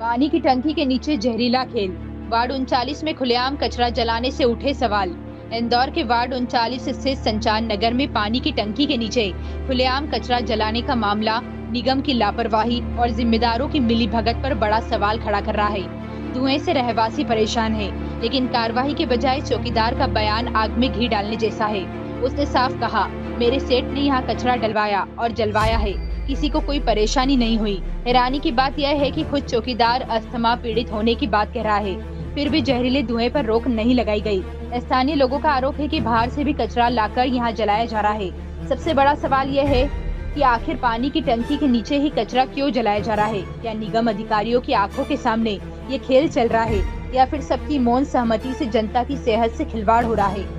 पानी की टंकी के नीचे जहरीला खेल। वार्ड 39 में खुलेआम कचरा जलाने से उठे सवाल। इंदौर के वार्ड 39 स्थित संचार नगर में पानी की टंकी के नीचे खुलेआम कचरा जलाने का मामला निगम की लापरवाही और जिम्मेदारों की मिलीभगत पर बड़ा सवाल खड़ा कर रहा है। धुएं से रहवासी परेशान है, लेकिन कार्रवाई के बजाय चौकीदार का बयान आग में घी डालने जैसा है। उसने साफ कहा, मेरे सेठ ने यहाँ कचरा डलवाया और जलवाया है, किसी को कोई परेशानी नहीं हुई। हैरानी की बात यह है कि खुद चौकीदार अस्थमा पीड़ित होने की बात कह रहा है, फिर भी जहरीले धुएं पर रोक नहीं लगाई गई। स्थानीय लोगों का आरोप है कि बाहर से भी कचरा लाकर यहाँ जलाया जा रहा है। सबसे बड़ा सवाल यह है कि आखिर पानी की टंकी के नीचे ही कचरा क्यों जलाया जा रहा है? क्या निगम अधिकारियों की आंखों के सामने ये खेल चल रहा है, या फिर सबकी मौन सहमति से जनता की सेहत से खिलवाड़ हो रहा है?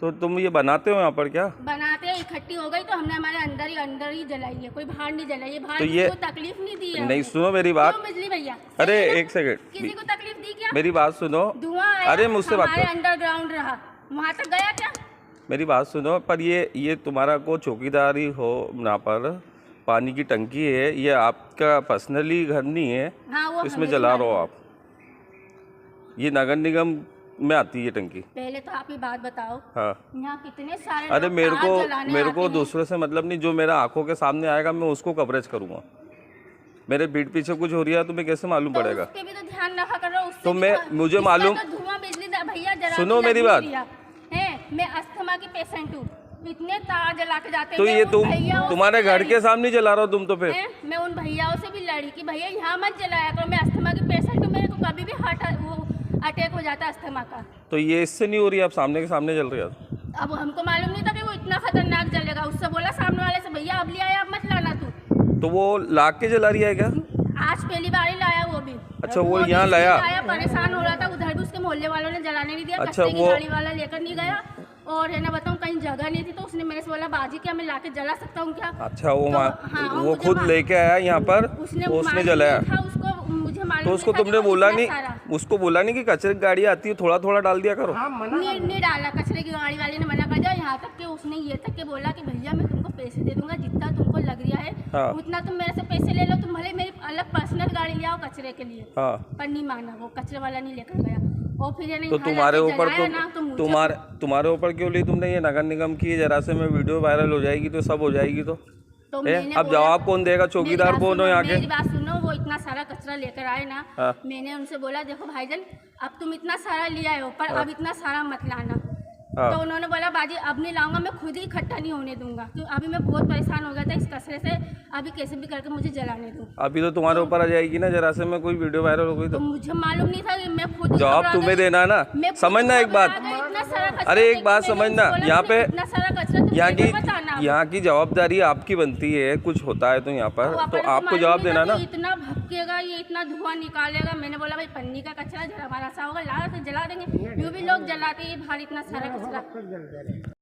तो तुम ये बनाते हो यहाँ पर? क्या बनाते हैं? इकट्ठी हो गई तो हमने हमारे अंदर ही जलाई है, कोई बाहर नहीं जलाई है। बाहर तो किसी को तकलीफ नहीं दी है। नहीं, सुनो मेरी बात। बिजली भैया, अरे एक सेकंड, किसी को तकलीफ दी क्या? मेरी बात सुनो। धुआं आया, अरे मुझसे बात करो। अंडरग्राउंड रहा, वहाँ तक गया क्या? मेरी बात सुनो। पर ये तुम्हारा को चौकीदारी हो ना, पर पानी की टंकी है, ये आपका पर्सनली घर नहीं है। हाँ, वो इसमें जला रहे हो आप। ये नगर निगम में आती है ये टंकी। पहले तो आप ही बात बताओ। हाँ, यहाँ कितने सारे अरे लोग मेरे को दूसरे से मतलब नहीं। जो मेरा आंखों के सामने आएगा मैं उसको कवरेज करूंगा। मेरे पीठ पीछे कुछ हो रही है तुम्हें कैसे मालूम पड़ेगा? उसके भी तो ध्यान रखा करो। तो मुझे मालूम। धुआं बिजली भैया जरा सुनो मेरी बात। मैं अस्थमा की पेशेंट हूँ, इतने तार जला के जाते हैं। तो ये तुम्हारे घर के सामने जला रहा हो तुम? तो फिर मैं उन भैयाओं से भी लड़ी कि भैया यहाँ मत जलाया करो, मैं अस्थमा की पेशेंट हूँ, मेरे को कभी भी अटैक हो जाता है अस्थमा का। तो ये इससे नहीं हो रही, आप सामने के सामने जल रही है। अब हमको मालूम नहीं था कि वो इतना खतरनाक जलेगा। उससे बोला सामने वाले से, भैया अब ले आया, अब मत लाना तू। तो वो ला के जला रही है क्या? आज पहली बार ही लाया वो भी। अच्छा, वो यहाँ लाया? परेशान हो रहा था, उधर भी उसके मोहल्ले वालों ने जलाने नहीं दिया। अच्छा, वो गाड़ी वाला लेकर नहीं गया, और है ना बताऊँ कहीं जगह नहीं थी, तो उसने मेरे से बोला, बाजी क्या मैं लाके जला सकता हूँ क्या? अच्छा, तो, वो खुद लेके आया यहाँ पर, उसने जलाया। मुझे मालूम तो उसको तुमने बोला नहीं? उसको बोला नहीं कि कचरे की गाड़ी आती है, थोड़ा थोड़ा डाल दिया करो? नहीं डाला, कचरे की गाड़ी वाले ने मना कर दिया। यहाँ तक कि उसने ये तक के बोला कि भैया मैं तुमको पैसे दे दूंगा, जितना तुमको लग रहा है हाँ, उतना तुम मेरे से पैसे ले लो, तुम भले मेरी अलग पर्सनल गाड़ी ले आओ कचरे के लिए। हाँ। पर नहीं माना, वो कचरे वाला नहीं लेकर गया। और फिर तो तुम्हारे ऊपर तुम्हारे ऊपर क्यों ली तुमने? ये नगर निगम की जरा से में वीडियो वायरल हो जाएगी तो सब हो जाएगी। तो अब जवाब कौन देगा? चौकीदार कौन हो यहाँ के? मेरी बात सुनो, वो इतना सारा कचरा लेकर आए ना। हाँ। मैंने उनसे बोला, देखो भाईजान, अब तुम इतना सारा ले आए हो, पर अब इतना सारा मत लाना। हाँ। तो उन्होंने बोला, बाजी अब नहीं लाऊंगा, मैं खुद ही इकट्ठा नहीं होने दूंगा, क्योंकि अभी मैं बहुत परेशान हो गया था इस कचरे से। अभी कैसे भी करके मुझे जलाने दूं। अभी तो तुम्हारे ऊपर आ जाएगी ना जरा से में कोई वीडियो वायरल हो गई तो मुझे मालूम नहीं था कि मैं खुद। जवाब तुम्हें देना है ना, समझना एक बात। अरे एक बात समझना, यहाँ पे यहाँ की जवाबदारी आपकी बनती है। कुछ होता है तो यहाँ पर तो आपको जवाब देना ना। इतना भटकेगा, ये इतना धुआं निकालेगा। मैंने बोला, भाई पन्नी का कचरा हमारा सा होगा, ला तो जला देंगे। यूँ भी लोग जलाते हैं बाहर इतना सारा कचरा।